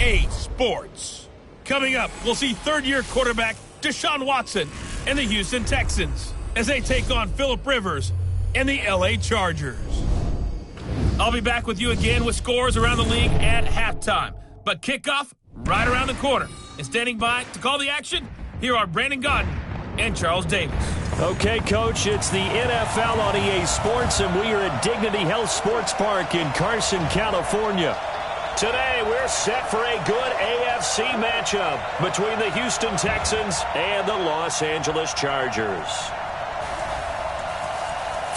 EA Sports. Coming up, we'll see third-year quarterback Deshaun Watson and the Houston Texans as they take on Phillip Rivers and the LA Chargers. I'll be back with you again with scores around the league at halftime. But kickoff right around the corner. And standing by to call the action, here are Brandon Gaudin and Charles Davis. Okay, Coach, it's the NFL on EA Sports, and we are at Dignity Health Sports Park in Carson, California. Today, we're set for a good AFC matchup between the Houston Texans and the Los Angeles Chargers.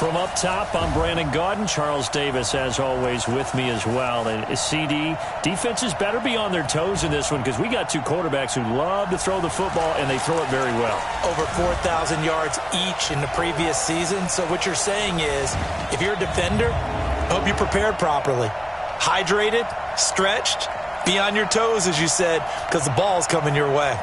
From up top, I'm Brandon Gaudin. Charles Davis, as always, with me as well. And CD, defenses better be on their toes in this one because we got two quarterbacks who love to throw the football, and they throw it very well. Over 4,000 yards each in the previous season. So what you're saying is, if you're a defender, I hope you're prepared properly. Hydrated, stretched, be on your toes, as you said, because the ball's coming your way.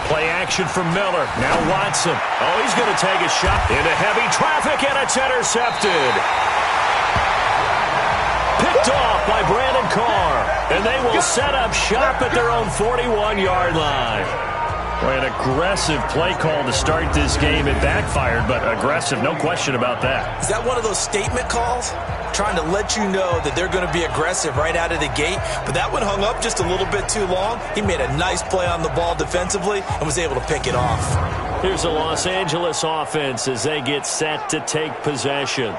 Play action from Miller. Now Watson. Oh, he's going to take a shot into heavy traffic, and it's intercepted. Picked off by Brandon Carr. And they will set up shop at their own 41-yard line. Well, an aggressive play call to start this game. It backfired, but aggressive, no question about that. Is that one of those statement calls? Trying to let you know that they're going to be aggressive right out of the gate, but that one hung up just a little bit too long. He made a nice play on the ball defensively and was able to pick it off. Here's the Los Angeles offense as they get set to take possession.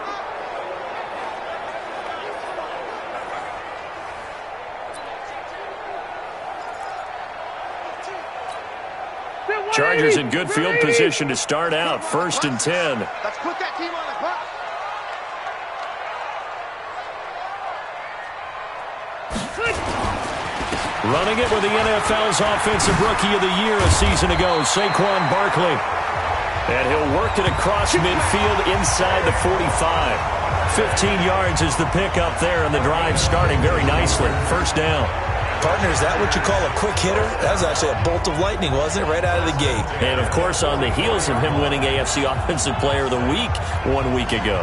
Chargers in good field position to start out. 1st and 10. Let's put that team on the clock. Running it with the NFL's Offensive Rookie of the Year a season ago, Saquon Barkley. And he'll work it across midfield inside the 45. 15 yards is the pickup there, and the drive starting very nicely. 1st down. Partner, is that what you call a quick hitter? That was actually a bolt of lightning, wasn't it? Right out of the gate. And, of course, on the heels of him winning AFC Offensive Player of the Week 1 week ago.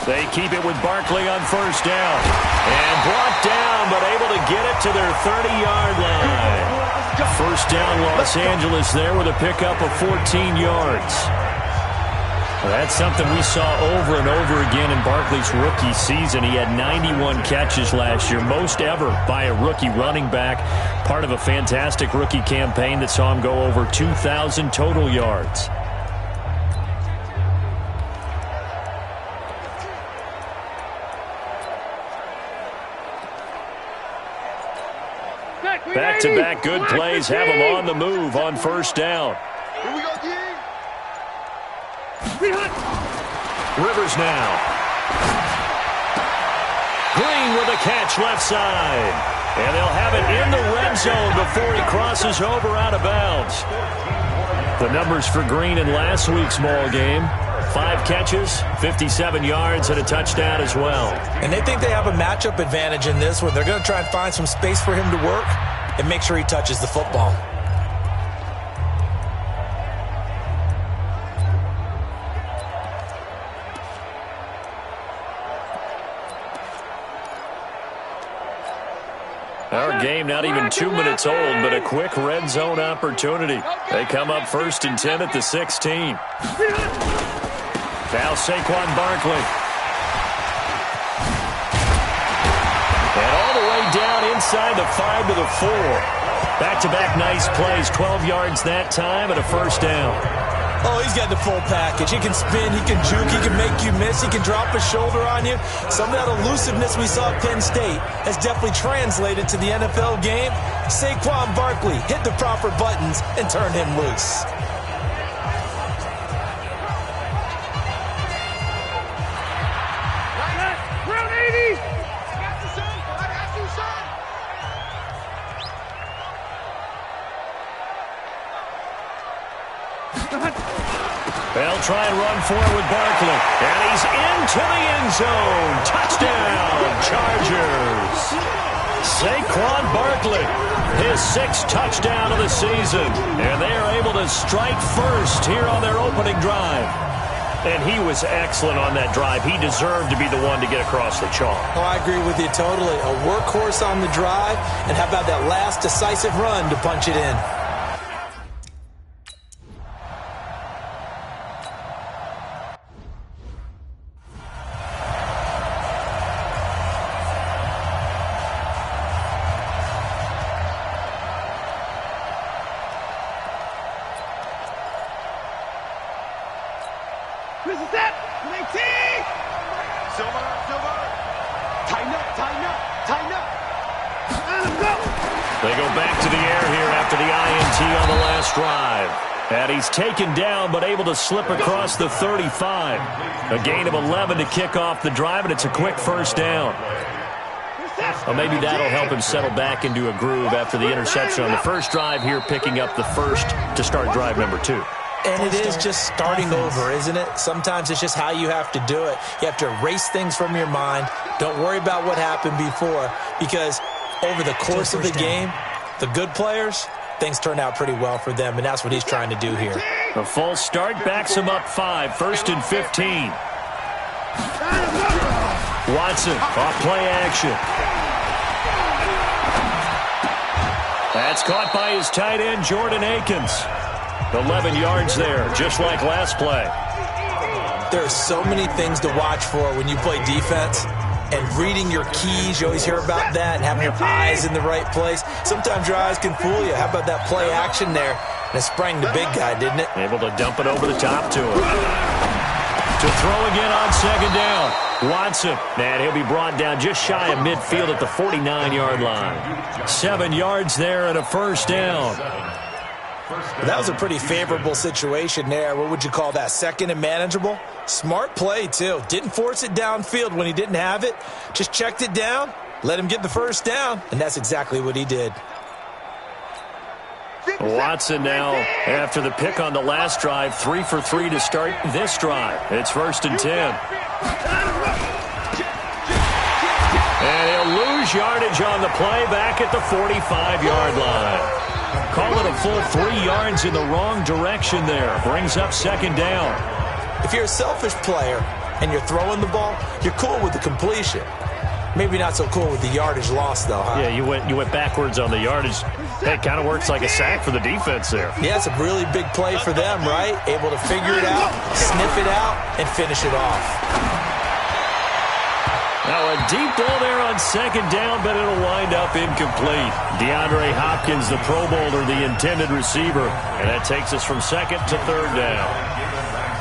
They keep it with Barkley on 1st down. And brought down, but able to get it to their 30-yard line. 1st down, Los Angeles there with a pickup of 14 yards. Well, that's something we saw over and over again in Barkley's rookie season. He had 91 catches last year, most ever by a rookie running back. Part of a fantastic rookie campaign that saw him go over 2,000 total yards. Back-to-back good plays have him on the move on 1st down. Here we go, G. Rivers now. Green with a catch left side. And they'll have it in the red zone before he crosses over out of bounds. The numbers for Green in last week's ball game. 5 catches, 57 yards, and a touchdown as well. And they think they have a matchup advantage in this one. They're going to try and find some space for him to work and make sure he touches the football. Our game not even 2 minutes old, but a quick red zone opportunity. They come up 1st and 10 at the 16. Now Saquon Barkley. And all the way down inside the 5 to the 4. Back-to-back nice plays, 12 yards that time and a first down. Oh, he's got the full package. He can spin, he can juke, he can make you miss, he can drop a shoulder on you. Some of that elusiveness we saw at Penn State has definitely translated to the NFL game. Saquon Barkley hit the proper buttons and turned him loose. They'll try and run for it with Barkley. And he's into the end zone. Touchdown, Chargers. Saquon Barkley, his 6th touchdown of the season. And they are able to strike first here on their opening drive. And he was excellent on that drive. He deserved to be the one to get across the chalk. Oh, I agree with you totally. A workhorse on the drive. And how about that last decisive run to punch it in? This is it. Silver. Tighten up. And let's go. They go back to the air here after the INT on the last drive. And he's taken down but able to slip across the 35. A gain of 11 to kick off the drive, and it's a quick first down. Well, maybe that'll help him settle back into a groove after the interception on the first drive here, picking up the first to start drive number 2. And it is just starting over, isn't it? Sometimes it's just how you have to do it. You have to erase things from your mind. Don't worry about what happened before, because over the course of the game, the good players, things turn out pretty well for them, and that's what he's trying to do here. A false start backs him up 5, 1st and 15. Watson off play action. That's caught by his tight end, Jordan Akins. 11 yards there, just like last play. There are so many things to watch for when you play defense. And reading your keys, you always hear about that, and having your eyes in the right place. Sometimes your eyes can fool you. How about that play action there? And it sprang the big guy, didn't it? Able to dump it over the top to him. To throw again on 2nd down. Watson, and he'll be brought down just shy of midfield at the 49-yard line. 7 yards there and a first down. That was a pretty favorable situation there. What would you call that? 2nd and manageable? Smart play, too. Didn't force it downfield when he didn't have it. Just checked it down, let him get the first down, and that's exactly what he did. Watson now, after the pick on the last drive, 3 for 3 to start this drive. It's 1st and 10. And he'll lose yardage on the play back at the 45-yard line. Call it a full 3 yards in the wrong direction there. Brings up 2nd down. If you're a selfish player and you're throwing the ball, you're cool with the completion. Maybe not so cool with the yardage loss, though, huh? Yeah, you went backwards on the yardage. That kind of works like a sack for the defense there. Yeah, it's a really big play for them, right? Able to figure it out, sniff it out, and finish it off. Now a deep ball there on 2nd down, but it'll wind up incomplete. DeAndre Hopkins, the Pro Bowler, the intended receiver. And that takes us from 2nd to 3rd down.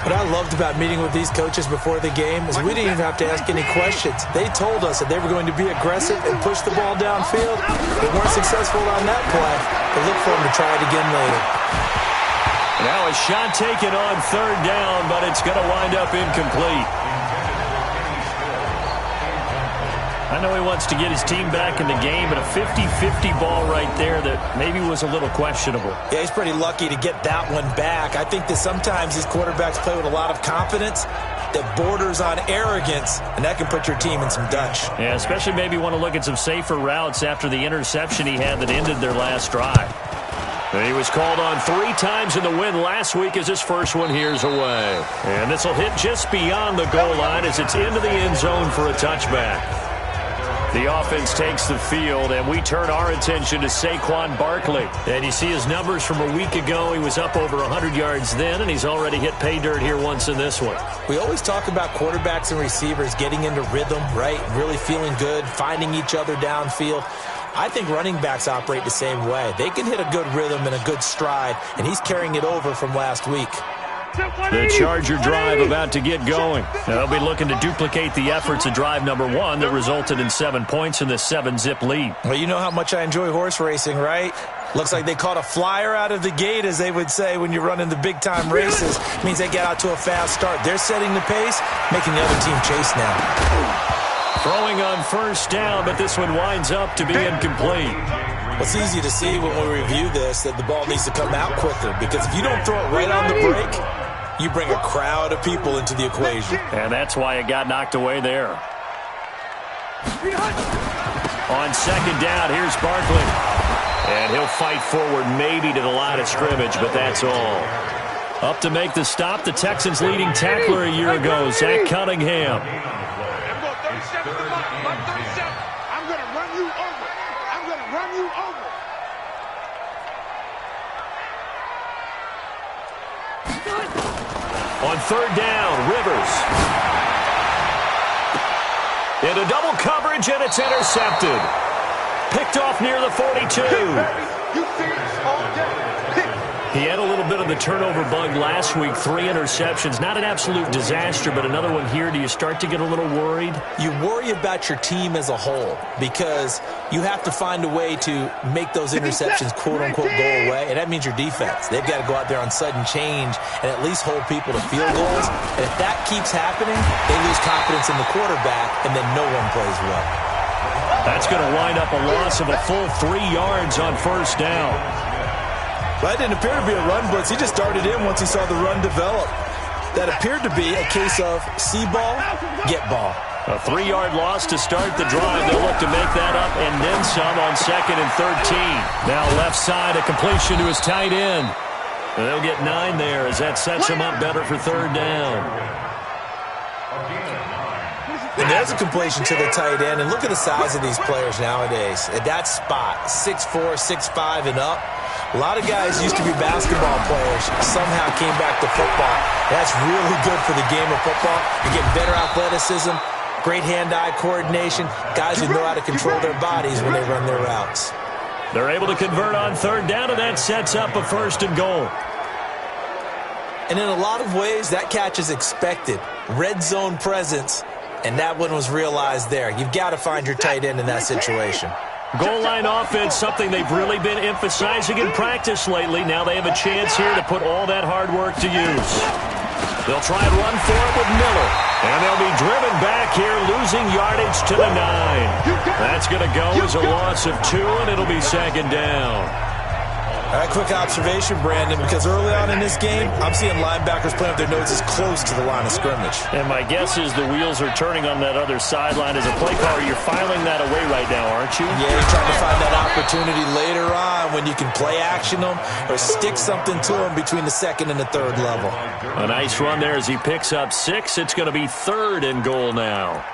What I loved about meeting with these coaches before the game is we didn't even have to ask any questions. They told us that they were going to be aggressive and push the ball downfield. They weren't successful on that play, but look for them to try it again later. Now a shot taken on 3rd down, but it's going to wind up incomplete. I know he wants to get his team back in the game, but a 50-50 ball right there that maybe was a little questionable. Yeah, he's pretty lucky to get that one back. I think that sometimes these quarterbacks play with a lot of confidence that borders on arrogance, and that can put your team in some Dutch. Yeah, especially maybe want to look at some safer routes after the interception he had that ended their last drive. And he was called on 3 times in the win last week as his first one here's away. And this will hit just beyond the goal line as it's into the end zone for a touchback. The offense takes the field, and we turn our attention to Saquon Barkley. And you see his numbers from a week ago. He was up over 100 yards then, and he's already hit pay dirt here once in this one. We always talk about quarterbacks and receivers getting into rhythm, right? Really feeling good, finding each other downfield. I think running backs operate the same way. They can hit a good rhythm and a good stride, and he's carrying it over from last week. The Charger drive about to get going. They'll be looking to duplicate the efforts of drive number 1 that resulted in 7 points in the 7-zip lead. Well, you know how much I enjoy horse racing, right? Looks like they caught a flyer out of the gate, as they would say when you're running the big-time races. It means they get out to a fast start. They're setting the pace, making the other team chase now. Throwing on first down, but this one winds up to be incomplete. It's easy to see when we review this that the ball needs to come out quicker, because if you don't throw it right on the break, you bring a crowd of people into the equation. And that's why it got knocked away there. On second down, here's Barkley. And he'll fight forward maybe to the line of scrimmage, but that's all. Up to make the stop, the Texans' leading tackler a year ago, Zach Cunningham. I'm going 37 to my 37. I'm going to run you over. I'm going to run you over. On third down, Rivers. Into double coverage, and it's intercepted. Picked off near the 42. You see it all day. He had a little bit of the turnover bug last week, 3 interceptions. Not an absolute disaster, but another one here. Do you start to get a little worried? You worry about your team as a whole, because you have to find a way to make those interceptions quote-unquote go away, and that means your defense. They've got to go out there on sudden change and at least hold people to field goals. And if that keeps happening, they lose confidence in the quarterback, and then no one plays well. That's going to wind up a loss of a full 3 yards on first down. That didn't appear to be a run blitz. He just darted in once he saw the run develop. That appeared to be a case of see ball, get ball. A 3-yard loss to start the drive. They'll look to make that up and then some on 2nd and 13. Now left side, a completion to his tight end. And they'll get 9 there as that sets him up better for third down. And there's a completion to the tight end. And look at the size of these players nowadays. At that spot, 6'4", 6'5", and up. A lot of guys used to be basketball players, somehow came back to football. That's really good for the game of football. You're getting better athleticism, great hand-eye coordination, guys who know how to control their bodies when they run their routes. They're able to convert on third down, and that sets up a 1st and goal. And in a lot of ways, that catch is expected. Red zone presence, and that one was realized there. You've got to find your tight end in that situation. Goal line offense, something they've really been emphasizing in practice lately. Now they have a chance here to put all that hard work to use. They'll try and run for it with Miller. And they'll be driven back here, losing yardage to the 9. That's going to go as a loss of 2, and it'll be 2nd down. All right, quick observation, Brandon, because early on in this game, I'm seeing linebackers playing with their noses close to the line of scrimmage. And my guess is the wheels are turning on that other sideline. As a play caller, you're filing that away right now, aren't you? Yeah, you're trying to find that opportunity later on when you can play action them or stick something to them between the 2nd and the 3rd level. A nice run there as he picks up 6. It's going to be 3rd and goal now.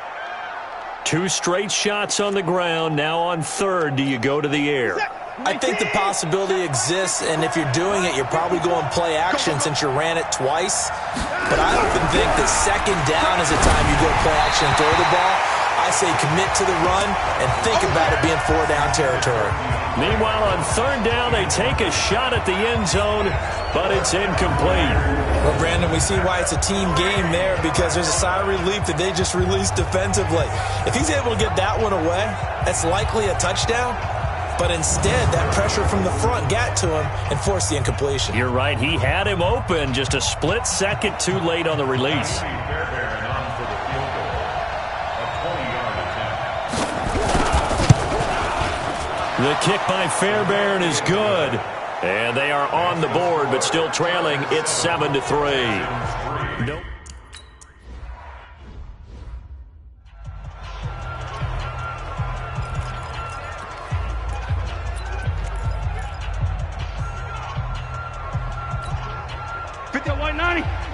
2 straight shots on the ground. Now on 3rd, do you go to the air? I think the possibility exists, and if you're doing it, you're probably going play action since you ran it twice. But I often think that 2nd down is the time you go play action and throw the ball. I say commit to the run and think about it being 4-down territory. Meanwhile, on 3rd down, they take a shot at the end zone, but it's incomplete. Well, Brandon, we see why it's a team game there, because there's a sigh of relief that they just released defensively. If he's able to get that one away, that's likely a touchdown. But instead, that pressure from the front got to him and forced the incompletion. You're right. He had him open, just a split second too late on the release. The kick by Fairbairn is good. And they are on the board, but still trailing. It's 7-3. Nope.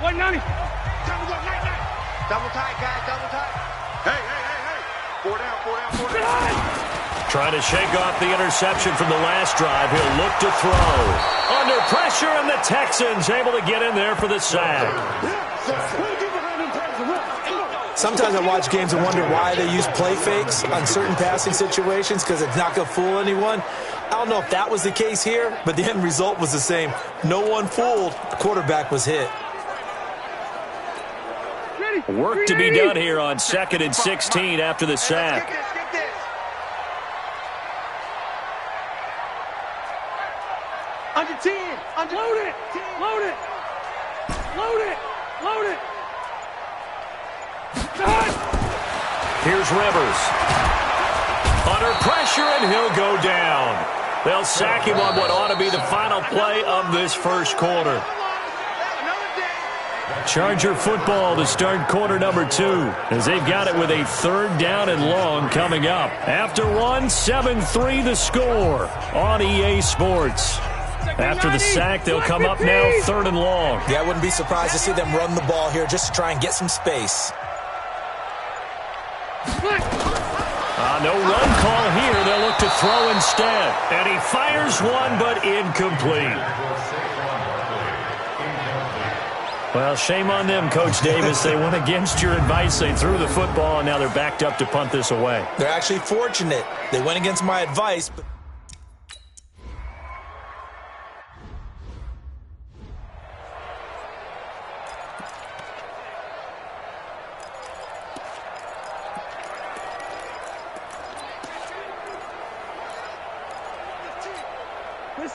White 90. Time to go, night. Double tight, guys, double tight. Hey. Four down, four down, four down. Trying to shake off the interception from the last drive. He'll look to throw. Under pressure, and the Texans able to get in there for the sack. Sometimes I watch games and wonder why they use play fakes on certain passing situations, because it's not going to fool anyone. I don't know if that was the case here, but the end result was the same. No one fooled. The quarterback was hit. Work to be done here on 2nd and 16 after the sack. Get this. Under 10. Load it. Load it. Load it. Load it. Here's Rivers. Under pressure, and he'll go down. They'll sack him on what ought to be the final play of this first quarter. Charger football to start quarter number 2, as they've got it with a 3rd down and long coming up. After 7-3 the score on EA Sports. After the sack, they'll come up now 3rd and long. Yeah, I wouldn't be surprised to see them run the ball here just to try and get some space. No run call here. They'll look to throw instead. And he fires one, but incomplete. Well, shame on them, Coach Davis. They went against your advice. They threw the football, and now they're backed up to punt this away. They're actually fortunate. They went against my advice, but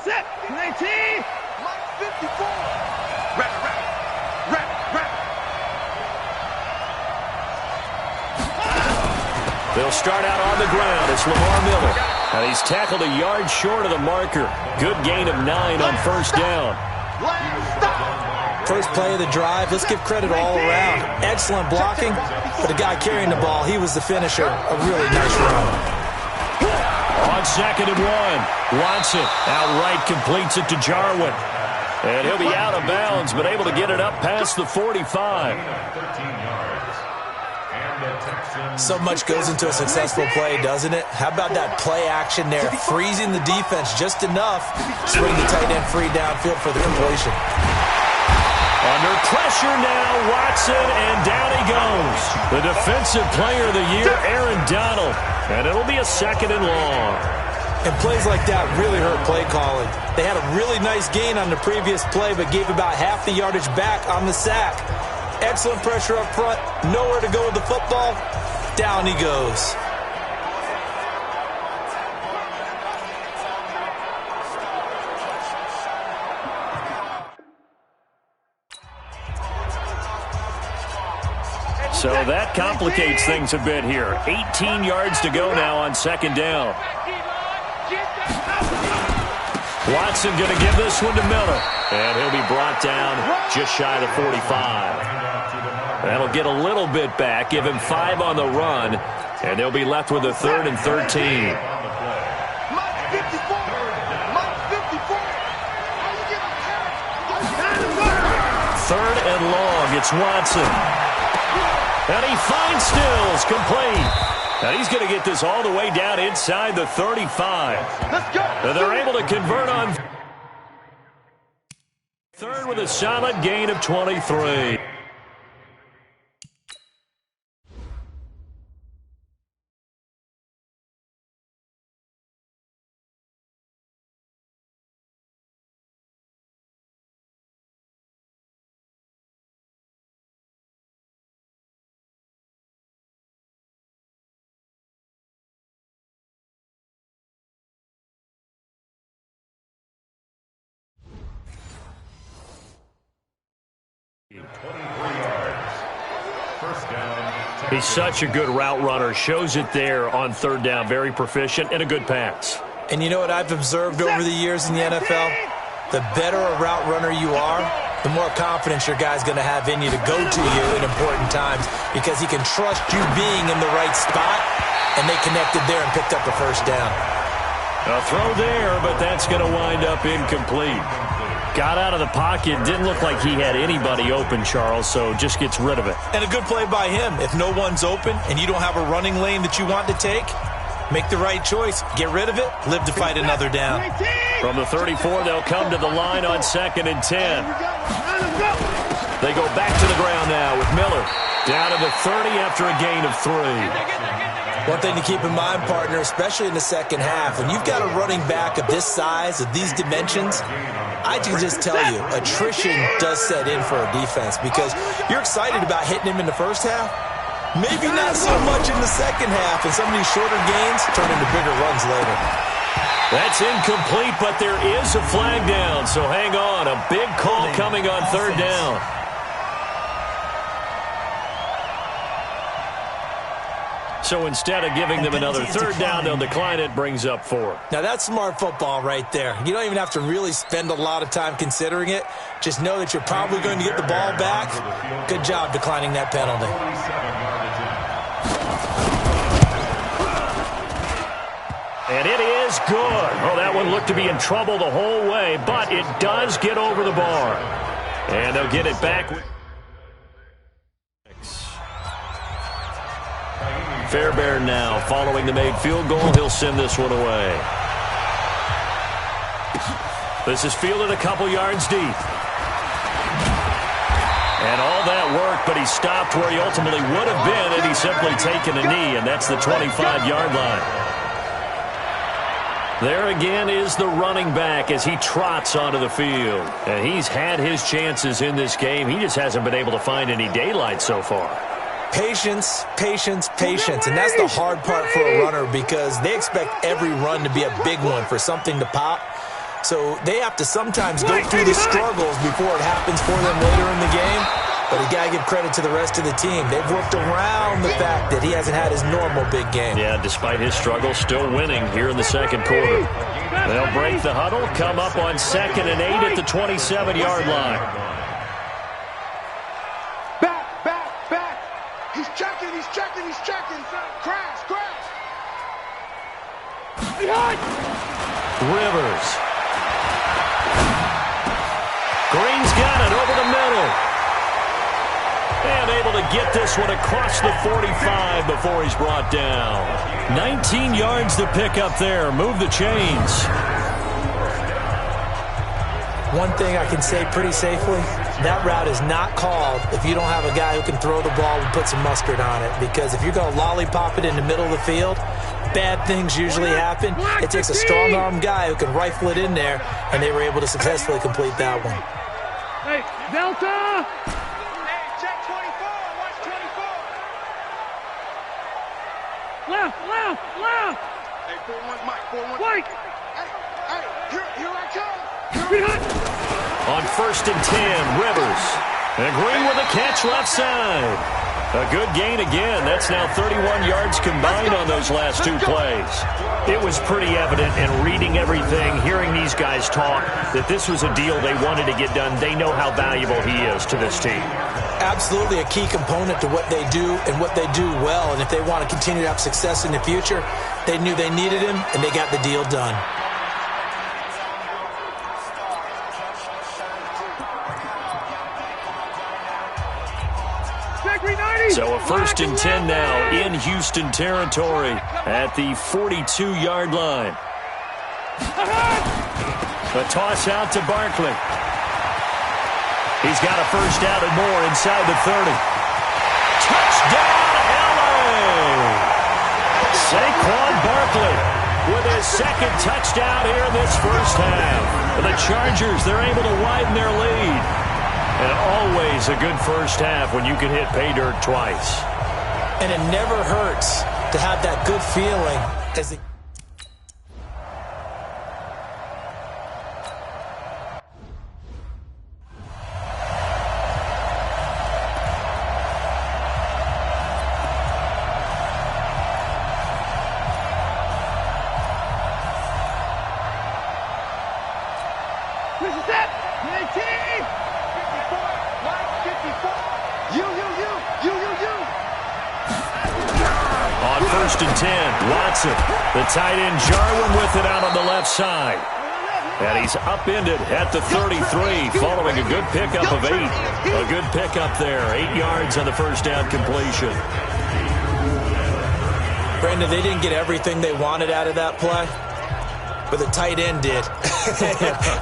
Set. 19. 54. Rap. They'll start out on the ground. It's Lamar Miller. And he's tackled a yard short of the marker. Good gain of 9 on 1st down. first play of the drive, let's give credit all around. Excellent blocking, but the guy carrying the ball, he was the finisher. A really nice run. On 2nd and 1, Watson outright completes it to Jarwin. And he'll be out of bounds, but able to get it up past the 45. So much goes into a successful play, doesn't it? How about that play action there? Freezing the defense just enough. Swing the tight end free downfield for the completion. Under pressure now, Watson, and down he goes. The defensive player of the year, Aaron Donald. And it'll be a 2nd and long. And plays like that really hurt play calling. They had a really nice gain on the previous play, but gave about half the yardage back on the sack. Excellent pressure up front. Nowhere to go with the football. Down he goes. So that complicates things a bit here. 18 yards to go now on 2nd down. Watson going to give this one to Miller. And he'll be brought down just shy of the 45. That'll get a little bit back, give him 5 on the run, and they'll be left with a 3rd and 13. 3rd and long, it's Watson. And he finds Stills, complete. And he's going to get this all the way down inside the 35. Let's go. And they're able to convert on 3rd with a solid gain of 23. He's such a good route runner. Shows it there on 3rd down. Very proficient and a good pass. And you know what I've observed over the years in the NFL? The better a route runner you are, the more confidence your guy's going to have in you to go to you in important times, because he can trust you being in the right spot, and they connected there and picked up a 1st down. A throw there, but that's going to wind up incomplete. Got out of the pocket. Didn't look like he had anybody open, Charles, so just gets rid of it. And a good play by him. If no one's open and you don't have a running lane that you want to take, make the right choice. Get rid of it. Live to fight another down. From the 34, they'll come to the line on 2nd and 10. They go back to the ground now with Miller. Down to the 30 after a gain of 3. One thing to keep in mind, partner, especially in the second half, when you've got a running back of this size, of these dimensions, I can just tell you, attrition does set in for a defense because you're excited about hitting him in the first half. Maybe not so much in the second half, and some of these shorter gains turn into bigger runs later. That's incomplete, but there is a flag down, so hang on. A big call coming on 3rd down. So instead of giving them another 3rd down, they'll decline it, brings up 4. Now that's smart football right there. You don't even have to really spend a lot of time considering it. Just know that you're probably going to get the ball back. Good job declining that penalty. And it is good. Oh, that one looked to be in trouble the whole way, but it does get over the bar. And they'll get it back. Fairbairn now following the made field goal. He'll send this one away. This is fielded a couple yards deep. And all that worked, but he stopped where he ultimately would have been had he simply taken a knee, and that's the 25-yard line. There again is the running back as he trots onto the field. And he's had his chances in this game. He just hasn't been able to find any daylight so far. Patience, patience, patience. And that's the hard part for a runner because they expect every run to be a big one for something to pop. So they have to sometimes go through the struggles before it happens for them later in the game. But you got to give credit to the rest of the team. They've worked around the fact that he hasn't had his normal big game. Yeah, despite his struggle, still winning here in the second quarter. They'll break the huddle, come up on 2nd and 8 at the 27-yard line. Back. He's checking. Crash. Rivers. Green's got it over the middle. And able to get this one across the 45 before he's brought down. 19 yards to pick up there. Move the chains. One thing I can say pretty safely, that route is not called if you don't have a guy who can throw the ball and put some mustard on it. Because if you're going to lollipop it in the middle of the field, bad things usually happen. It takes a strong-arm guy who can rifle it in there, and they were able to successfully complete that one. Hey, Delta! Check 24. Watch 24. Left! Hey, 4-1 Mike, 4-1. White! Hey, here I come. On 1st and 10, Rivers. And Green with a catch left side. A good gain again. That's now 31 yards combined on those last 2 plays. It was pretty evident in reading everything, hearing these guys talk, that this was a deal they wanted to get done. They know how valuable he is to this team. Absolutely a key component to what they do and what they do well. And if they want to continue to have success in the future, they knew they needed him, and they got the deal done. So a 1st and 10 now in Houston territory at the 42-yard line. A toss out to Barkley. He's got a first down and more inside the 30. Touchdown, LA! Saquon Barkley with his 2nd touchdown here in this first half. The Chargers, they're able to widen their lead. And always a good first half when you can hit pay dirt twice. And it never hurts to have that good feeling as it This is it! 19! 54. You. On 1st and 10, Watson. The tight end Jarwin with it out on the left side. And he's upended at the 33 following a good pickup of 8. A good pickup there. 8 yards on the first down completion. Brandon, they didn't get everything they wanted out of that play, but the tight end did.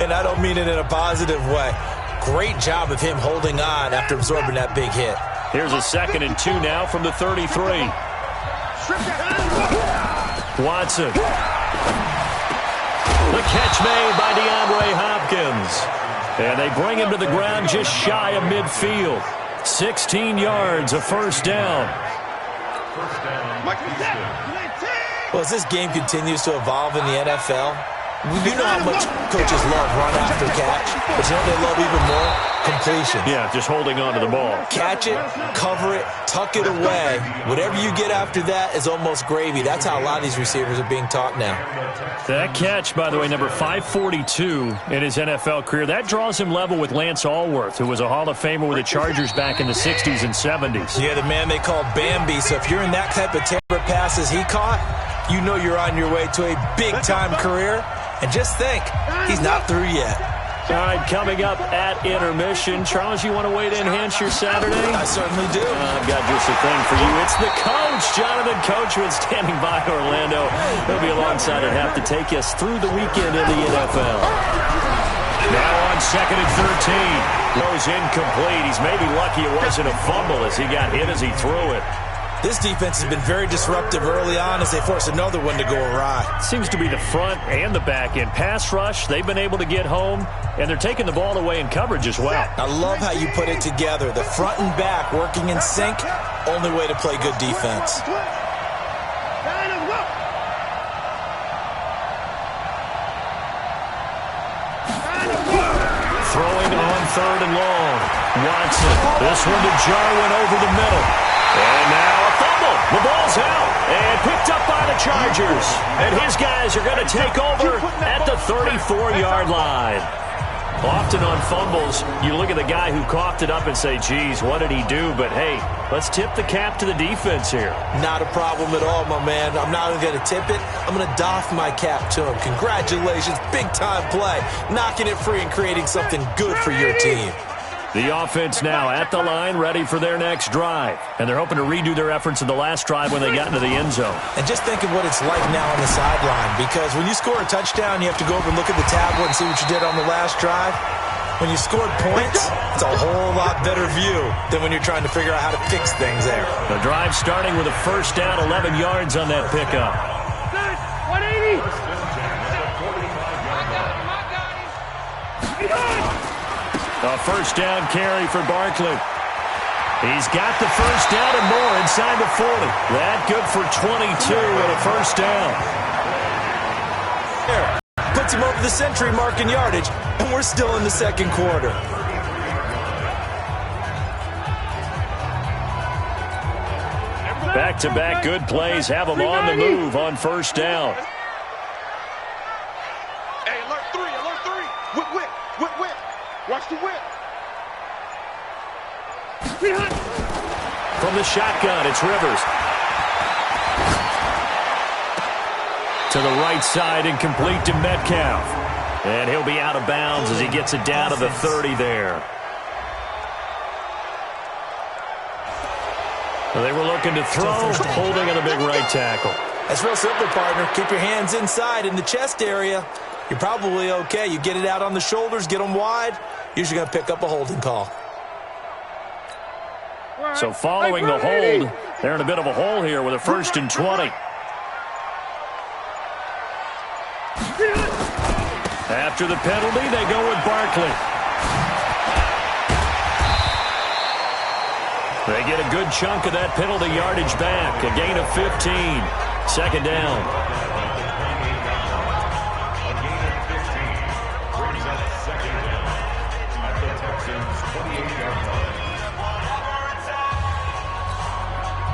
And I don't mean it in a positive way. Great job of him holding on after absorbing that big hit. Here's a 2nd and 2 now from the 33. Watson. The catch made by DeAndre Hopkins. And they bring him to the ground just shy of midfield. 16 yards, a first down. Well, as this game continues to evolve in the NFL, you know how much coaches love run after catch, but you know they love even more? Completion. Yeah, just holding on to the ball. Catch it, cover it, tuck it away. Whatever you get after that is almost gravy. That's how a lot of these receivers are being taught now. That catch, by the way, number 542 in his NFL career, that draws him level with Lance Allworth, who was a Hall of Famer with the Chargers back in the 60s and 70s. Yeah, the man they called Bambi. So if you're in that type of terror passes he caught, you know you're on your way to a big-time career. And just think, he's not through yet. All right, coming up at intermission. Charles, you want to wait to enhance your Saturday? I certainly do. I've got just a thing for you. It's the coach, Jonathan Coachman, standing by Orlando. He'll be alongside and have to take us through the weekend in the NFL. Now on 2nd and 13. Goes incomplete. He's maybe lucky it wasn't a fumble as he got hit as he threw it. This defense has been very disruptive early on as they force another one to go awry. Seems to be the front and the back end. Pass rush, they've been able to get home, and they're taking the ball away in coverage as well. I love how you put it together. The front and back working in sync, only way to play good defense. Throwing on 3rd and long. Watson, this one to Jarwin over the middle. And now a fumble. The ball's out and picked up by the Chargers. And his guys are going to take over at the 34-yard line. Often on fumbles, you look at the guy who coughed it up and say, geez, what did he do? But, hey, let's tip the cap to the defense here. Not a problem at all, my man. I'm not even going to tip it. I'm going to doff my cap to him. Congratulations. Big-time play. Knocking it free and creating something good for your team. The offense now at the line, ready for their next drive. And they're hoping to redo their efforts in the last drive when they got into the end zone. And just think of what it's like now on the sideline, because when you score a touchdown, you have to go over and look at the tablet and see what you did on the last drive. When you scored points, it's a whole lot better view than when you're trying to figure out how to fix things there. The drive starting with a first down, 11 yards on that pickup. 180. A first down carry for Barkley. He's got the first down and more inside the 40. That good for 22 and a first down. There. Puts him over the century mark in yardage, and we're still in the second quarter. Back-to-back good plays have them on the move on first down. Hey, alert 3, alert 3. Whip, whip, whip, whip. Watch the whip. From the shotgun, it's Rivers. To the right side and complete to Metcalf. And he'll be out of bounds as he gets it down to the 30 there. Well, they were looking to throw, holding on the big right tackle. That's real simple, partner. Keep your hands inside in the chest area. You're probably okay. You get it out on the shoulders, get them wide. Usually going to pick up a holding call. So following the hold, they're in a bit of a hole here with a 1st and 20. After the penalty, they go with Barkley. They get a good chunk of that penalty yardage back. A gain of 15. Second down.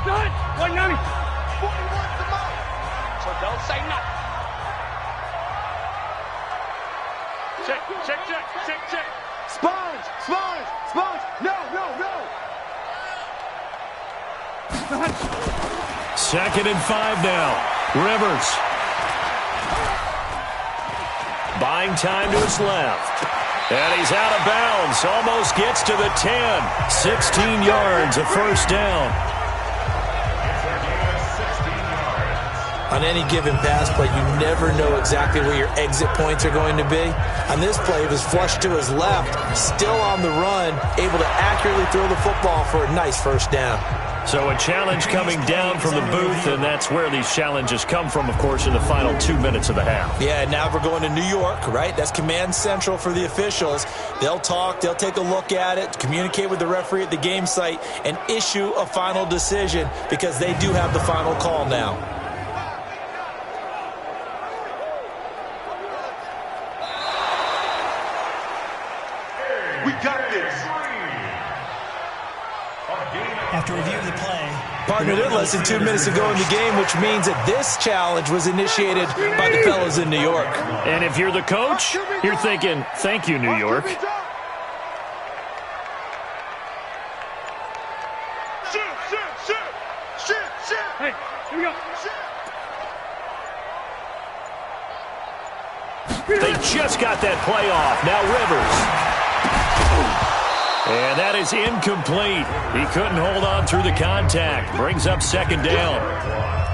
Good. 190. So don't say nothing. Check, check, check, check, check. Sponge, sponge, sponge. No, no, no. 2nd and 5 now. Rivers. By buying time to his left. And he's out of bounds. Almost gets to the 10. 16 yards, a first down. On any given pass play, you never know exactly where your exit points are going to be. On this play, it was flushed to his left, still on the run, able to accurately throw the football for a nice first down. So a challenge coming down from the booth, and that's where these challenges come from, of course, in the final 2 minutes of the half. Yeah, now we're going to New York, right? That's command central for the officials. They'll talk, they'll take a look at it, communicate with the referee at the game site, and issue a final decision because they do have the final call now. We got this. After review of the play. Partner, they're less than 2 minutes to go in the game, which means that this challenge was initiated by the fellas in New York. And if you're the coach, you're thinking, thank you, New York. Shit. Hey, here we go. They just got that play off. Now Rivers. And that is incomplete. He couldn't hold on through the contact. Brings up second down.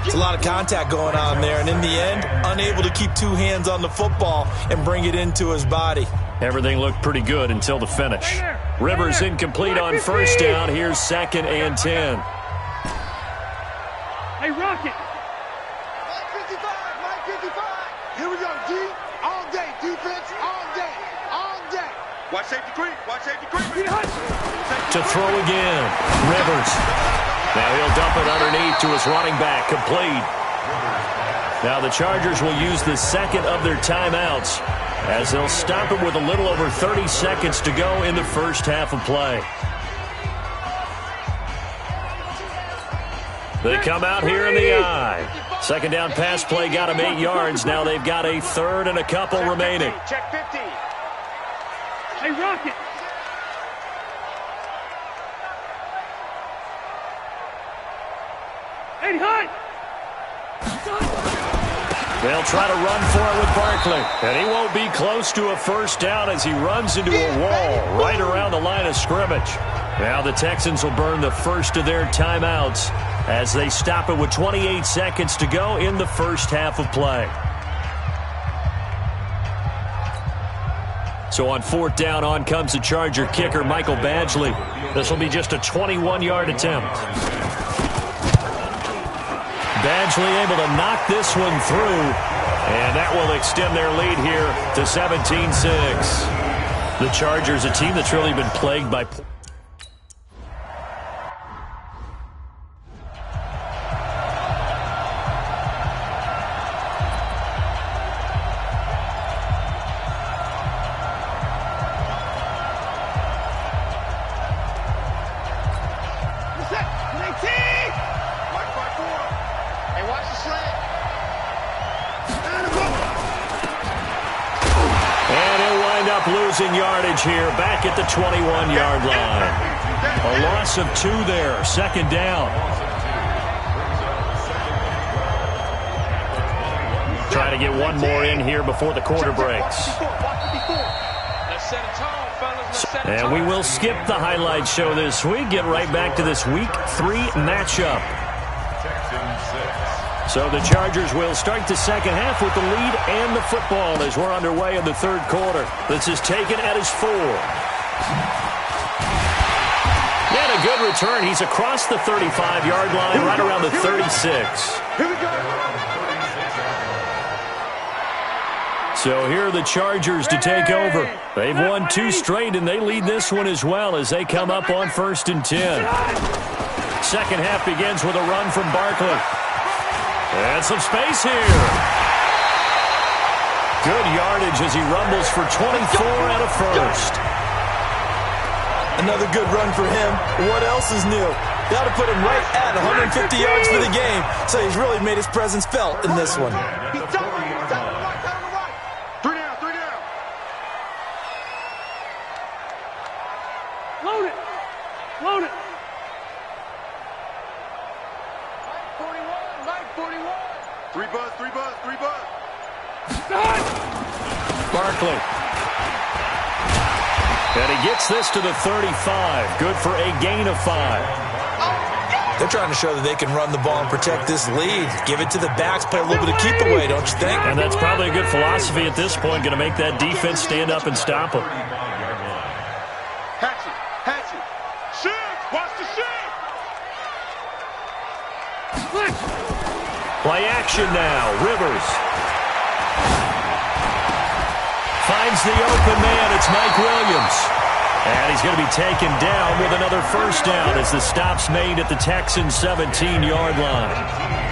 It's a lot of contact going on there, and in the end, unable to keep two hands on the football and bring it into his body. Everything looked pretty good until the finish. Rivers incomplete on first down. Here's 2nd and 10. Hey, Rocket. Mike 55. Here we go, D. All day. Defense, all day. Watch safety creep. To throw again. Rivers. Now he'll dump it underneath to his running back. Complete. Now the Chargers will use the second of their timeouts as they'll stop it with a little over 30 seconds to go in the first half of play. They come out here in the eye. Second down pass play got him 8 yards. Now they've got a third and a couple remaining. Check 50. Hey, Rocket. Hey, Hunt. They'll try to run for it with Barkley. And he won't be close to a first down as he runs into a wall right around the line of scrimmage. Now the Texans will burn the first of their timeouts as they stop it with 28 seconds to go in the first half of play. So on 4th down, on comes the Charger kicker, Michael Badgley. This will be just a 21-yard attempt. Badgley able to knock this one through, and that will extend their lead here to 17-6. The Chargers, a team that's really been plagued by... losing yardage here back at the 21-yard line. A loss of 2 there. 2nd down. Trying to get one more in here before the quarter breaks. And we will skip the highlight show this week. Get right back to this Week 3 matchup. So the Chargers will start the second half with the lead and the football as we're underway in the third quarter. This is taken at his 4. And a good return. He's across the 35-yard line, right around the 36. Here we go. So here are the Chargers to take over. They've won 2 straight, and they lead this one as well as they come up on 1st and 10. Second half begins with a run from Barkley. And some space here. Good yardage as he rumbles for 24 and a first. Another good run for him. What else is new? That'll put him right at 150 yards for the game. So he's really made his presence felt in this one. He's down on the right. 3 down. Load it. Mike 41. 3 buzz. Barkley. And he gets this to the 35. Good for a gain of 5. They're trying to show that they can run the ball and protect this lead. Give it to the backs, play a little bit of keep away, don't you think? And that's probably a good philosophy at this point, going to make that defense stand up and stop them. Hatchet, hatchet. Shoot! Watch the shoot! Play action now. Rivers. Finds the open man. It's Mike Williams. And he's going to be taken down with another first down as the stop's made at the Texans' 17-yard line.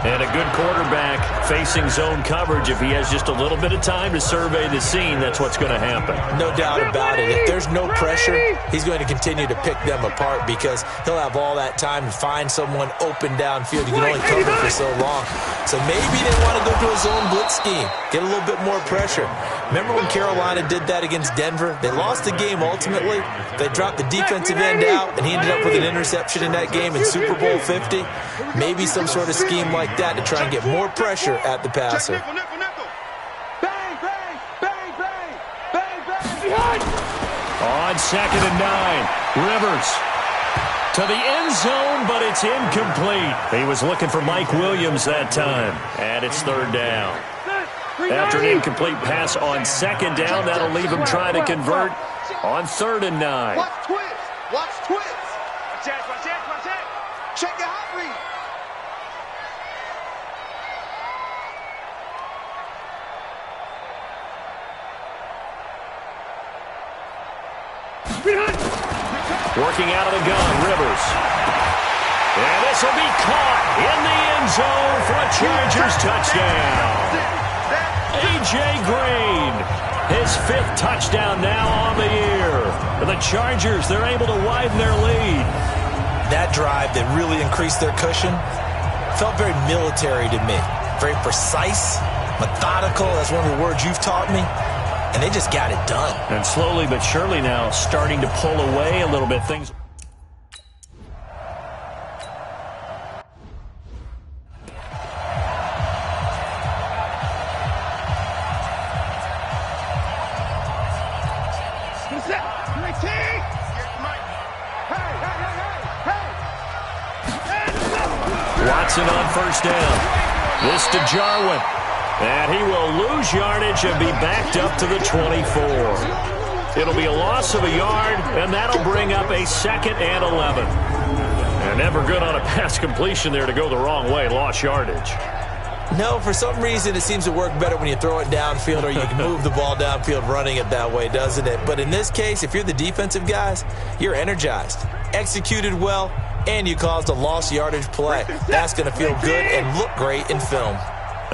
And a good quarterback facing zone coverage. If he has just a little bit of time to survey the scene, that's what's going to happen. No doubt about it. If there's no pressure, he's going to continue to pick them apart because he'll have all that time to find someone open downfield. You can only cover for so long. So maybe they want to go to a zone blitz scheme, get a little bit more pressure. Remember when Carolina did that against Denver? They lost the game ultimately. They dropped the defensive end out, and he ended up with an interception in that game in Super Bowl 50. Maybe some sort of scheme like that to try and get more pressure at the passer. Nickel, nickel, nickel. Bang, bang, bang, bang, bang, bang, behind. On 2nd and 9, Rivers to the end zone, but it's incomplete. He was looking for Mike Williams that time, and it's 3rd down. After an incomplete pass on 2nd down, that'll leave him trying to convert on 3rd and 9. Watch twist. Watch twist. Watch it, watch it, watch it. Check your hot read. Working out of the gun, Rivers. And this will be caught in the end zone for a Chargers touchdown. A.J. Green, his 5th touchdown now on the year. For the Chargers, they're able to widen their lead. That drive that really increased their cushion felt very military to me. Very precise, methodical. That's one of the words you've taught me. And they just got it done. And slowly but surely now starting to pull away a little bit. Things. Watson on 1st down. This to Jarwin. And he will lose yardage and be backed up to the 24. It'll be a loss of a yard, and that'll bring up a 2nd and 11. And never good on a pass completion there to go the wrong way. Lost yardage. No, for some reason it seems to work better when you throw it downfield or you can move the ball downfield running it that way, doesn't it? But in this case, if you're the defensive guys, you're energized, executed well, and you caused a lost yardage play. That's going to feel good and look great in film.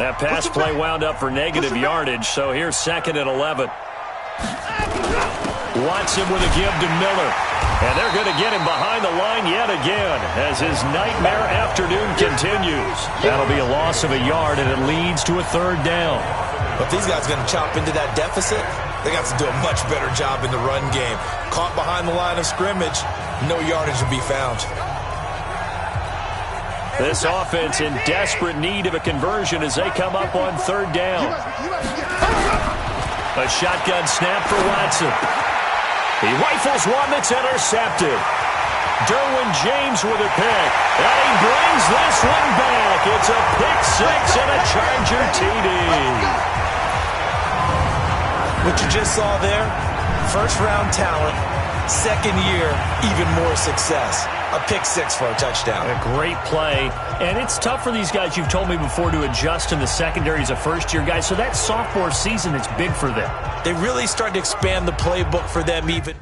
That pass play wound up for negative yardage, so here's 2nd and 11. Watson with a give to Miller. And they're going to get him behind the line yet again as his nightmare afternoon continues. That'll be a loss of a yard, and it leads to a 3rd down. But these guys are going to chop into that deficit. They got to do a much better job in the run game. Caught behind the line of scrimmage, no yardage will be found. This offense in desperate need of a conversion as they come up on 3rd down. A shotgun snap for Watson. He rifles one that's intercepted. Derwin James with a pick. And he brings this one back. It's a pick 6 and a Charger TD. What you just saw there, 1st-round talent, 2nd year, even more success. A pick 6 for a touchdown. A great play. And it's tough for these guys, you've told me before, to adjust in the secondary as a first-year guy. So that sophomore season, it's big for them. They really started to expand the playbook for them even.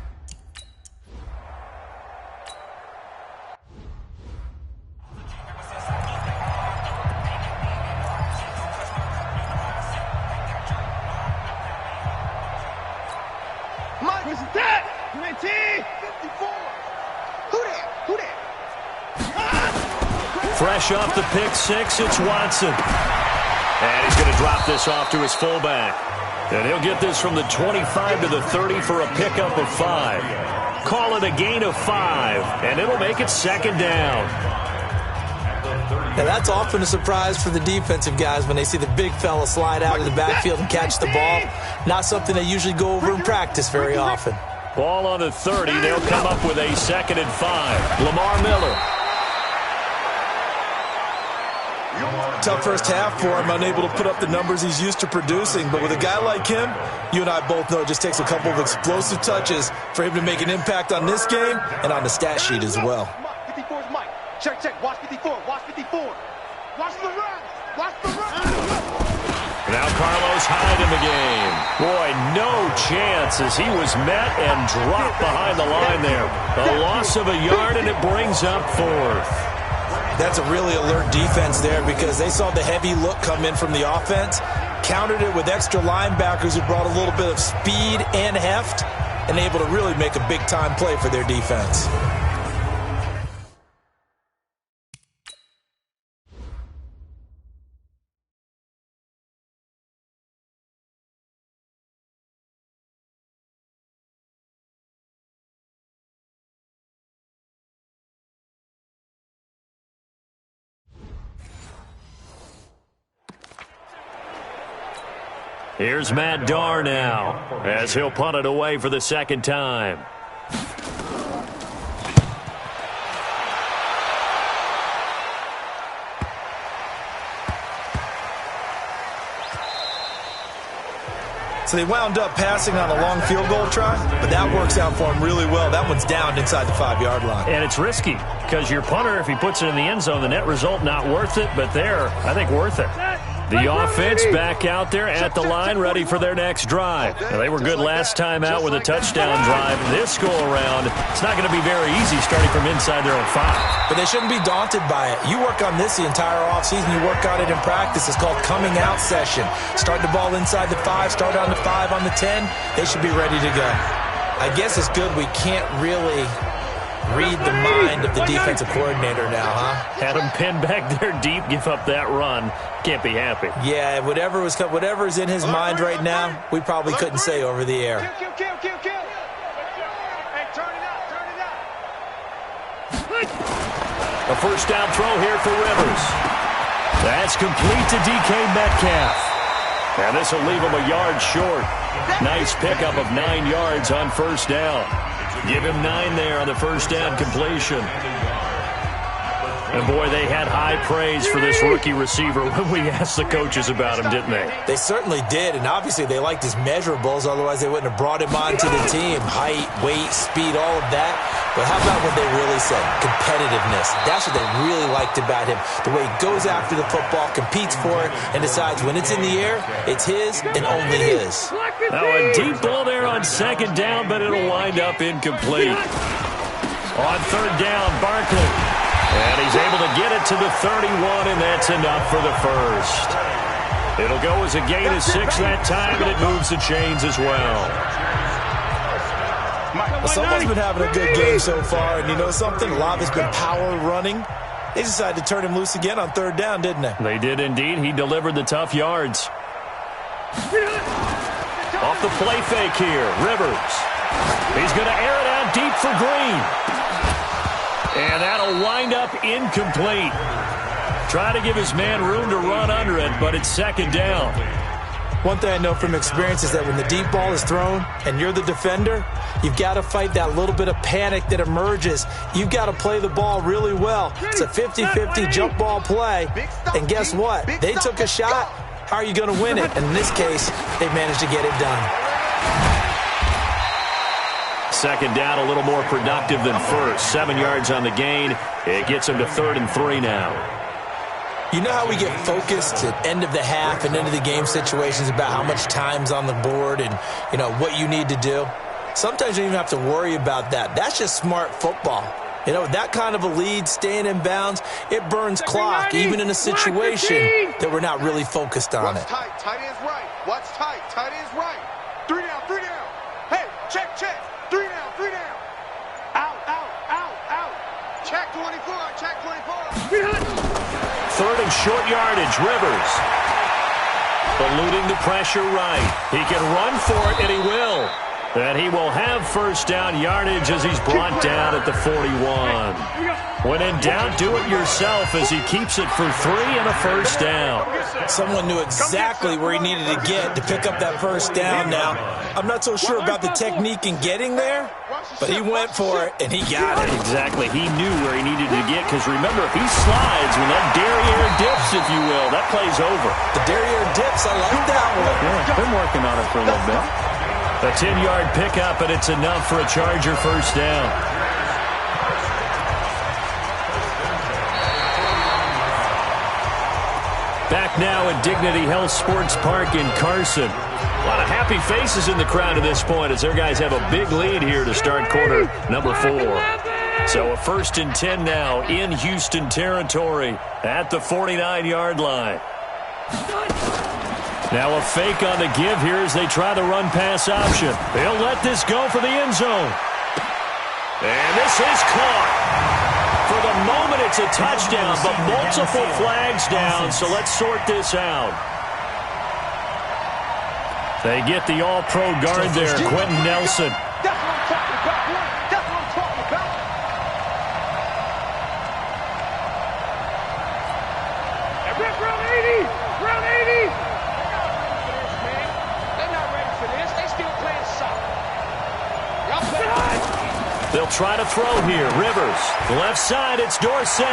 Mike, what's that? 19! 54! Who that? Who that? Fresh off the pick 6, it's Watson. And he's going to drop this off to his fullback. And he'll get this from the 25 to the 30 for a pickup of 5. Call it a gain of 5, and it'll make it 2nd down. Now, that's often a surprise for the defensive guys when they see the big fella slide out of the backfield and catch the ball. Not something they usually go over in practice very often. Ball on the 30. They'll come up with a 2nd and 5. Lamar Miller. Tough first half for him, unable to put up the numbers he's used to producing. But with a guy like him, you and I both know it just takes a couple of explosive touches for him to make an impact on this game and on the stat sheet as well. 54 is Mike. Check, check. Watch 54. Watch 54. Watch the run. Watch the run. Now Carlos Hyde in the game. Boy, no chance as he was met and dropped behind the line there. A loss of a yard, and it brings up 4th. That's a really alert defense there because they saw the heavy look come in from the offense, countered it with extra linebackers who brought a little bit of speed and heft, and able to really make a big-time play for their defense. Here's Matt Darr now as he'll punt it away for the 2nd time. So they wound up passing on a long field goal try, but that works out for them really well. That one's down inside the 5-yard line. And it's risky because your punter, if he puts it in the end zone, the net result not worth it, but there, I think worth it. The offense back out there at the line, ready for their next drive. Now, they were good last time out with a touchdown drive. This go-around, it's not going to be very easy starting from inside their own 5. But they shouldn't be daunted by it. You work on this the entire offseason. You work on it in practice. It's called coming out session. Start the ball inside the 5, start on the 5, on the 10. They should be ready to go. I guess it's good we can't really read the mind of the defensive coordinator now, huh? Had him pinned back there deep, give up that run. Can't be happy. Yeah, whatever's in his mind right now, we probably couldn't say over the air. Kill. Hey, turn it out. A first down throw here for Rivers. That's complete to DK Metcalf. And this will leave him a yard short. Nice pickup of 9 yards on first down. Give him 9 there on the first down completion. And, boy, they had high praise for this rookie receiver when we asked the coaches about him, didn't they? They certainly did, and obviously they liked his measurables. Otherwise, they wouldn't have brought him onto the team. Height, weight, speed, all of that. But how about what they really said? Competitiveness. That's what they really liked about him. The way he goes after the football, competes for it, and decides when it's in the air, it's his and only his. Now a deep ball there on 2nd down, but it'll wind up incomplete. On 3rd down, Barkley. And he's able to get it to the 31, and that's enough for the first. It'll go as a gain of 6 that time, and it moves the chains as well. Well, someone's been having a good game so far, and you know something? A lot has been power running. They decided to turn him loose again on 3rd down, didn't they? They did indeed. He delivered the tough yards. Off the play fake here, Rivers. He's going to air it out deep for Green. And that'll wind up incomplete. Try to give his man room to run under it, but it's 2nd down. One thing I know from experience is that when the deep ball is thrown and you're the defender, you've got to fight that little bit of panic that emerges. You've got to play the ball really well. It's a 50-50 jump ball play. And guess what? They took a shot. How are you going to win it? And in this case, they managed to get it done. 2nd down, a little more productive than first. 7 yards on the gain. It gets him to 3rd and 3 now. You know how we get focused at end of the half and end of the game situations about how much time's on the board and, you know, what you need to do? Sometimes you don't even have to worry about that. That's just smart football. You know, that kind of a lead, staying in bounds, it burns clock, even in a situation that we're not really focused on it. Tight, tight end's right. Watch tight, tight end's right. 3 down, 3 down. Hey, check. 3 down. Out. Check 24, check 24. 3rd and short yardage, Rivers. Eluding the pressure right. He can run for it, and he will. And he will have first down yardage as he's brought down at the 41. When in doubt, do it yourself as he keeps it for 3 and a first down. Someone knew exactly where he needed to get to pick up that first down now. I'm not so sure about the technique in getting there, but he went for it, and he got it. Exactly. He knew where he needed to get, because remember, if he slides when that derriere dips, if you will, that play's over. The derriere dips, I like that one. Yeah, been working on it for a little bit. A 10-yard pickup, and it's enough for a Charger first down. Back now at Dignity Health Sports Park in Carson. A lot of happy faces in the crowd at this point as their guys have a big lead here to start quarter number 4. So a 1st and 10 now in Houston territory at the 49-yard line. Now a fake on the give here as they try the run-pass option. They'll let this go for the end zone. And this is caught. For the moment, it's a touchdown, but multiple flags down, so let's sort this out. They get the all-pro guard there, Quentin Nelson. That's what I'm talking about, boy. That's what I'm talking about. Round 80! Round 80! They're not ready for this. They still playing soccer. Y'all play. They'll try to throw here. Rivers. The left side, it's Dorsett.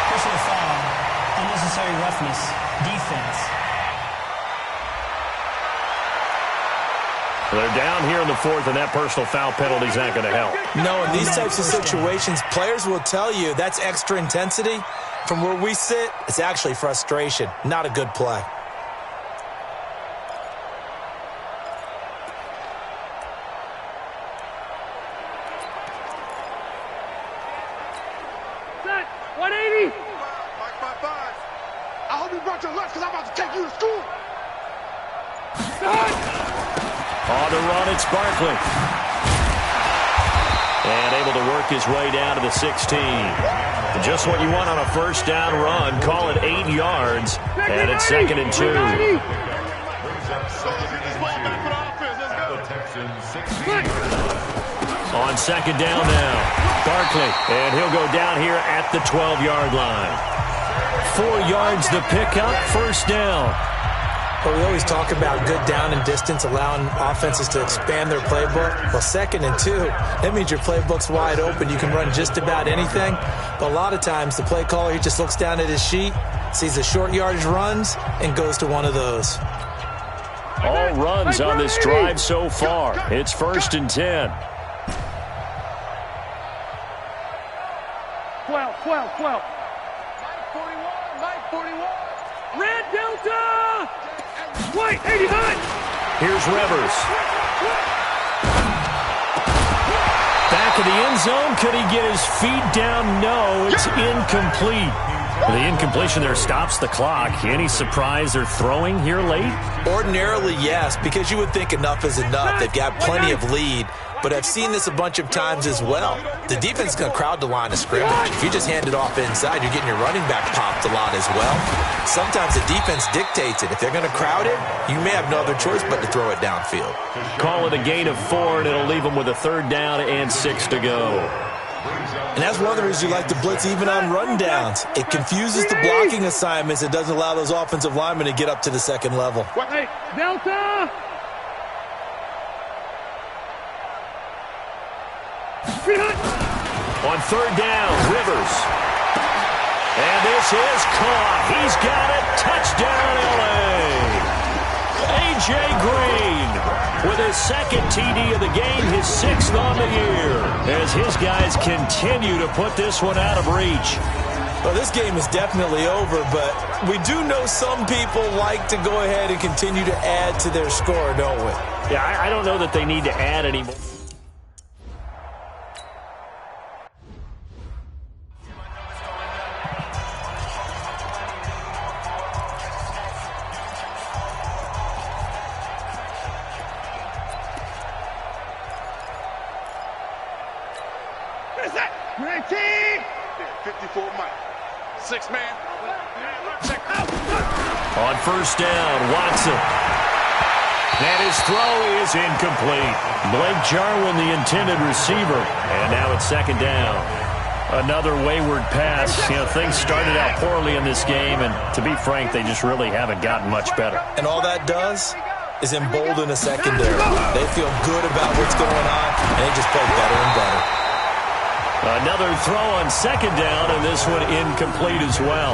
Personal foul. Unnecessary roughness. Defense. They're down here in the 4th, and that personal foul penalty is not going to help. No, in these types of situations, players will tell you that's extra intensity. From where we sit, it's actually frustration. Not a good play. Set! 180! I hope you brought your lunch because I'm about to take you to school. On the run, it's Barkley. And able to work his way down to the 16. Just what you want on a first down run. Call it 8 yards. And it's 2nd and 2. On 2nd down now. Barkley. And he'll go down here at the 12-yard line. 4 yards the pickup. First down. But we always talk about good down and distance, allowing offenses to expand their playbook. Well, 2nd and 2, that means your playbook's wide open. You can run just about anything. But a lot of times, the play caller, he just looks down at his sheet, sees the short yardage runs, and goes to one of those. All runs on this drive so far. It's 1st and 10. 12. Mike 41. Red Delta! White 89! Here's Rivers. Back of the end zone. Could he get his feet down? No, it's incomplete. The incompletion there stops the clock. Any surprise they're throwing here late? Ordinarily, yes, because you would think enough is enough. They've got plenty of lead, but I've seen this a bunch of times as well. The defense is going to crowd the line of scrimmage. If you just hand it off inside, you're getting your running back popped a lot as well. Sometimes the defense dictates it. If they're going to crowd it, you may have no other choice but to throw it downfield. Call it a gain of 4, and it'll leave them with a 3rd down and 6 to go. And that's one of the reasons you like to blitz even on rundowns. It confuses the blocking assignments. It doesn't allow those offensive linemen to get up to the 2nd level. Hey, Delta! On 3rd down, Rivers. And this is caught. He's got it. Touchdown, L.A. A.J. Green with his 2nd TD of the game, his 6th on the year, as his guys continue to put this one out of reach. Well, this game is definitely over, but we do know some people like to go ahead and continue to add to their score, don't we? Yeah, I don't know that they need to add anymore. What is that? 19! 54 Mike. 6 man. On first down, Watson. And his throw is incomplete. Blake Jarwin, the intended receiver. And now it's second down. Another wayward pass. Things started out poorly in this game, and to be frank, they just really haven't gotten much better. And all that does is embolden a secondary. They feel good about what's going on, and they just play better and better. Another throw on second down, and this one incomplete as well.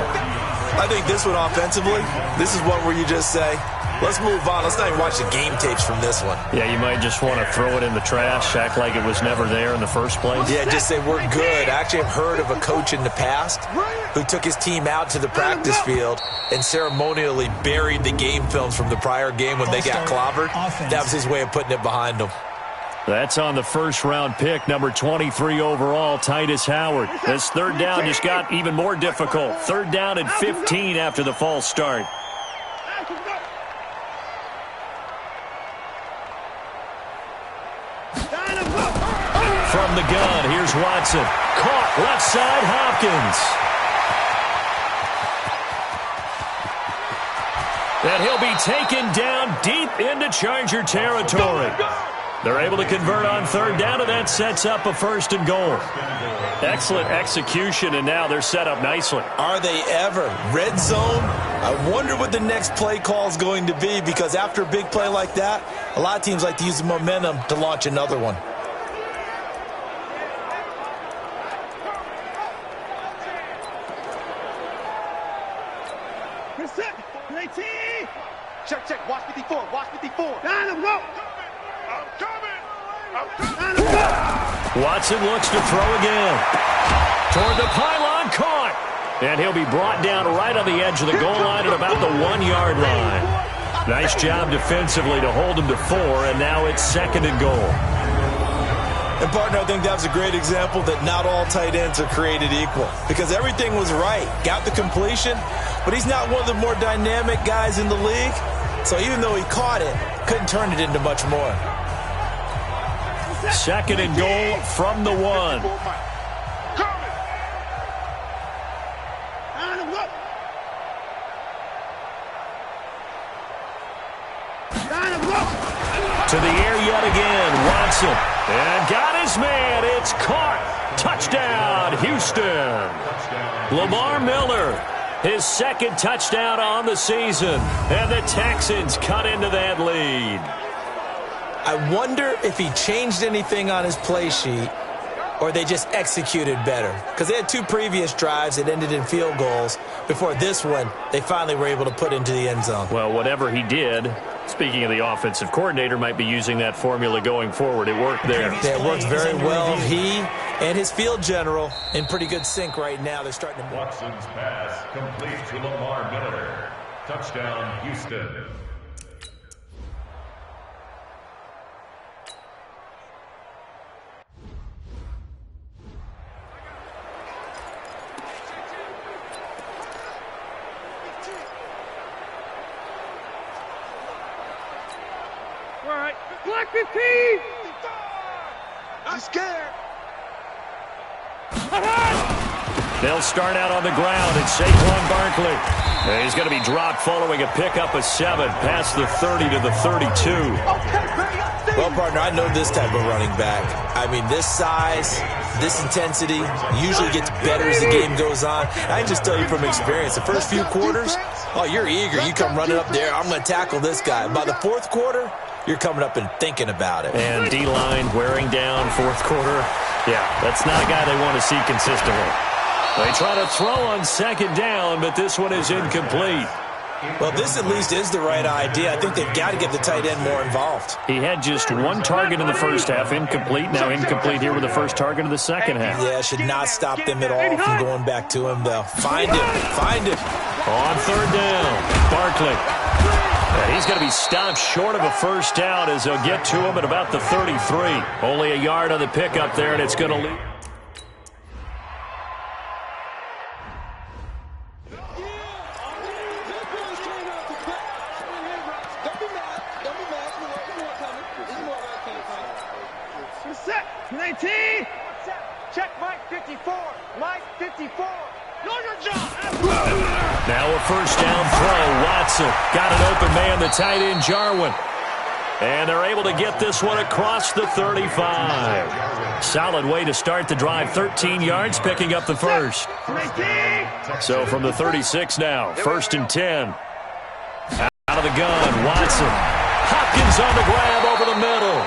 I think this one offensively, this is one where you just say, let's move on. Let's not even watch the game tapes from this one. Yeah, you might just want to throw it in the trash, act like it was never there in the first place. Yeah, just say we're good. I actually have heard of a coach in the past who took his team out to the practice field and ceremonially buried the game films from the prior game when they got clobbered. That was his way of putting it behind them. That's on the first-round pick, number 23 overall, Titus Howard. This third down just got even more difficult. Third down and 15 after the false start. From the gun, here's Watson. Caught left side, Hopkins. And he'll be taken down deep into Charger territory. They're able to convert on third down, and that sets up a first and goal. Excellent execution, and now they're set up nicely. Are they ever? Red zone? I wonder what the next play call is going to be, because after a big play like that, a lot of teams like to use the momentum to launch another one. Check. Watch 54. Watch 54. Down and go. I'm coming. Watson looks to throw again. Toward the pylon, caught. And he'll be brought down right on the edge of the goal line at about the 1-yard line. Nice job defensively to hold him to 4, and now it's second and goal. And, partner, I think that was a great example that not all tight ends are created equal, because everything was right. Got the completion, but he's not one of the more dynamic guys in the league. So even though he caught it, couldn't turn it into much more. Second and goal from the 1. To the air yet again, Watson. And got his man. It's caught. Touchdown, Houston. Lamar Miller, his second touchdown on the season. And the Texans cut into that lead. I wonder if he changed anything on his play sheet or they just executed better. Because they had 2 previous drives that ended in field goals. Before this one, they finally were able to put into the end zone. Well, whatever he did, speaking of the offensive coordinator, might be using that formula going forward. It worked there. Yeah, it worked very well. He and his field general in pretty good sync right now. They're starting to move. Watson's pass complete to Lamar Miller. Touchdown, Houston. Black 15! I'm scared. They'll start out on the ground, and Saquon Barkley. He's going to be dropped following a pickup of 7 past the 30 to the 32. Well, partner, I know this type of running back. I mean, this size, this intensity usually gets better as the game goes on. I can just tell you from experience, the first few quarters, oh, you're eager. You come running up there, I'm going to tackle this guy. By the fourth quarter, you're coming up and thinking about it. And D-line wearing down fourth quarter. Yeah, that's not a guy they want to see consistently. They try to throw on second down, but this one is incomplete. Well, this at least is the right idea. I think they've got to get the tight end more involved. He had just 1 target in the first half, incomplete. Now incomplete here with the first target of the second half. Yeah, should not stop them at all from going back to him, though. Find him. On third down, Barkley. And he's going to be stopped short of a first down as they'll get to him at about the 33. Only a yard on the pickup there, and it's going to lead. Set. 19. Check Mike 54. Mike 54. Know your job. Now a first down throw. Watson got an open man, the tight end Jarwin. And they're able to get this one across the 35. Solid way to start the drive. 13 yards, picking up the first. So from the 36 now, 1st and 10. Out of the gun, Watson. Hopkins on the grab over the middle.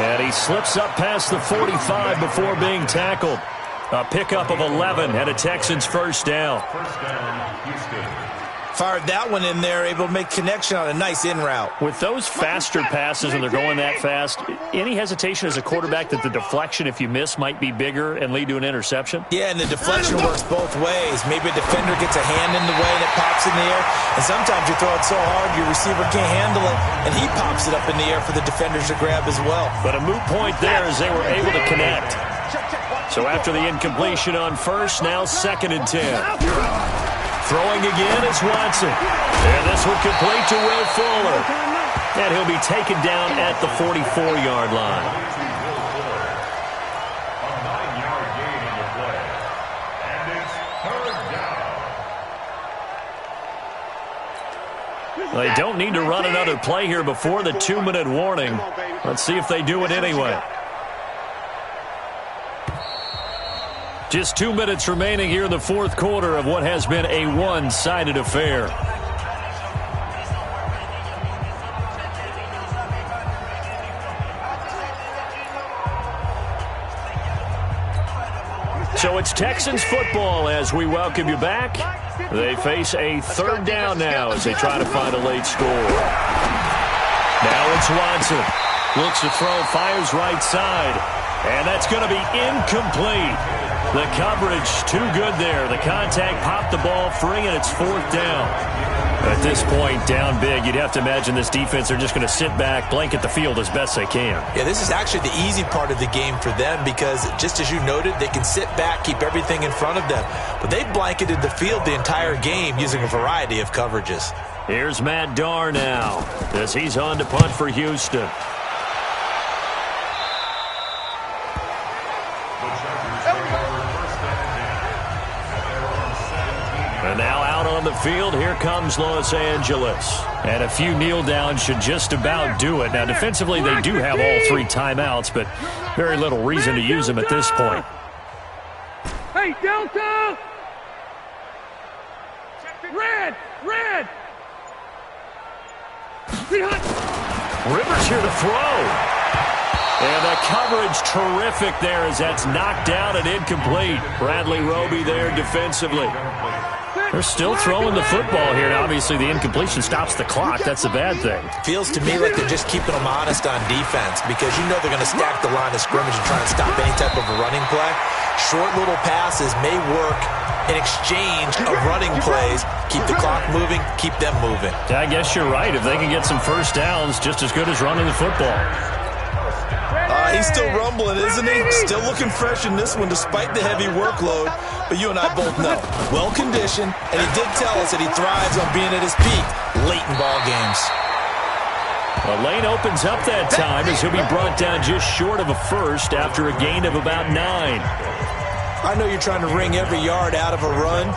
And he slips up past the 45 before being tackled. A pickup of 11 and a Texans first down. Fired that one in there, able to make connection on a nice in route. With those faster passes and they're going that fast, any hesitation as a quarterback that the deflection, if you miss, might be bigger and lead to an interception? Yeah, and the deflection works both ways. Maybe a defender gets a hand in the way and it pops in the air. And sometimes you throw it so hard your receiver can't handle it, and he pops it up in the air for the defenders to grab as well. But a moot point there as they were able to connect. So after the incompletion on first, now 2nd and 10. Throwing again is Watson. And this one complete to Will Fuller. And he'll be taken down at the 44-yard line. A 9-yard gain on the play. And it's 3rd down. They don't need to run another play here before the 2-minute warning. Let's see if they do it anyway. Just 2 minutes remaining here in the 4th quarter of what has been a one-sided affair. So it's Texans football as we welcome you back. They face a 3rd down now as they try to find a late score. Now it's Watson. Looks to throw, fires right side. And that's going to be incomplete. The coverage too good there. The contact popped the ball free, and it's 4th down. At this point, down big, you'd have to imagine this defense, they're just going to sit back, blanket the field as best they can. Yeah, this is actually the easy part of the game for them because, just as you noted, they can sit back, keep everything in front of them. But they blanketed the field the entire game using a variety of coverages. Here's Matt Darr now as he's on to punt for Houston. And now out on the field, here comes Los Angeles. And a few kneel downs should just about do it. Now, defensively, they do have all 3 timeouts, but very little reason to use them at this point. Hey, Delta! Red! Red! Rivers here to throw. And the coverage terrific there as that's knocked down and incomplete. Bradley Roby there defensively. They're still throwing the football here. Now, obviously, the incompletion stops the clock. That's a bad thing. Feels to me like they're just keeping them honest on defense because you know they're going to stack the line of scrimmage and try and stop any type of a running play. Short little passes may work in exchange of running plays. Keep the clock moving, keep them moving. I guess you're right. If they can get some first downs, just as good as running the football. He's still rumbling, isn't he? Still looking fresh in this one despite the heavy workload. But you and I both know, well-conditioned, and he did tell us that he thrives on being at his peak late in ball games. The lane opens up that time as he'll be brought down just short of a first after a gain of about 9. I know you're trying to wring every yard out of a run,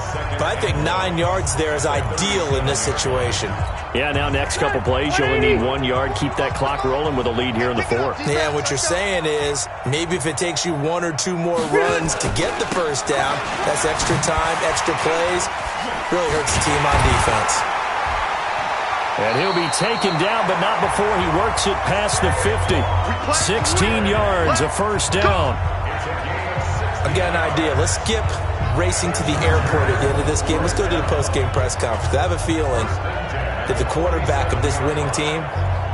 but I think 9 yards there is ideal in this situation. Yeah, now next couple plays, you only need 1 yard. Keep that clock rolling with a lead here in the 4th. Yeah, what you're saying is maybe if it takes you 1 or 2 more runs to get the first down, that's extra time, extra plays. Really hurts the team on defense. And he'll be taken down, but not before he works it past the 50. 16 yards, a first down. I've got an idea. Let's skip racing to the airport at the end of this game. Let's go to the post-game press conference. I have a feeling that the quarterback of this winning team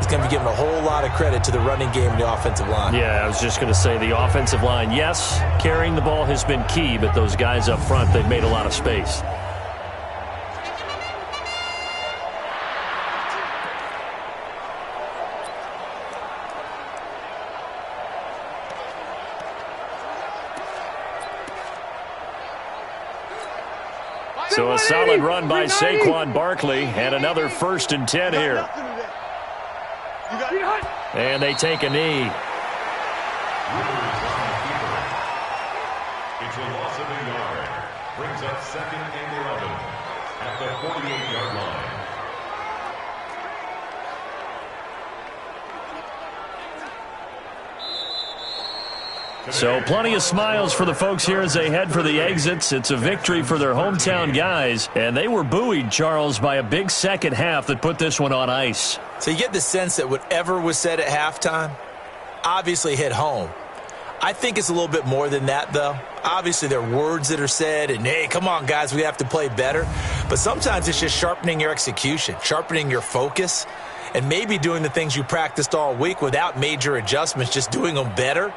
is going to be given a whole lot of credit to the running game and the offensive line. Yeah, I was just going to say the offensive line, yes, carrying the ball has been key, but those guys up front, they've made a lot of space. So a solid run by Saquon Barkley and another 1st and 10 here. And they take a knee. It's a loss of a yard. Brings up 2nd and 11 at the 40. 38-yard line. So plenty of smiles for the folks here as they head for the exits. It's a victory for their hometown guys, and they were buoyed, Charles, by a big second half that put this one on ice. So you get the sense that whatever was said at halftime obviously hit home. I think it's a little bit more than that, though. Obviously, there are words that are said, and, hey, come on, guys, we have to play better. But sometimes it's just sharpening your execution, sharpening your focus, and maybe doing the things you practiced all week without major adjustments, just doing them better.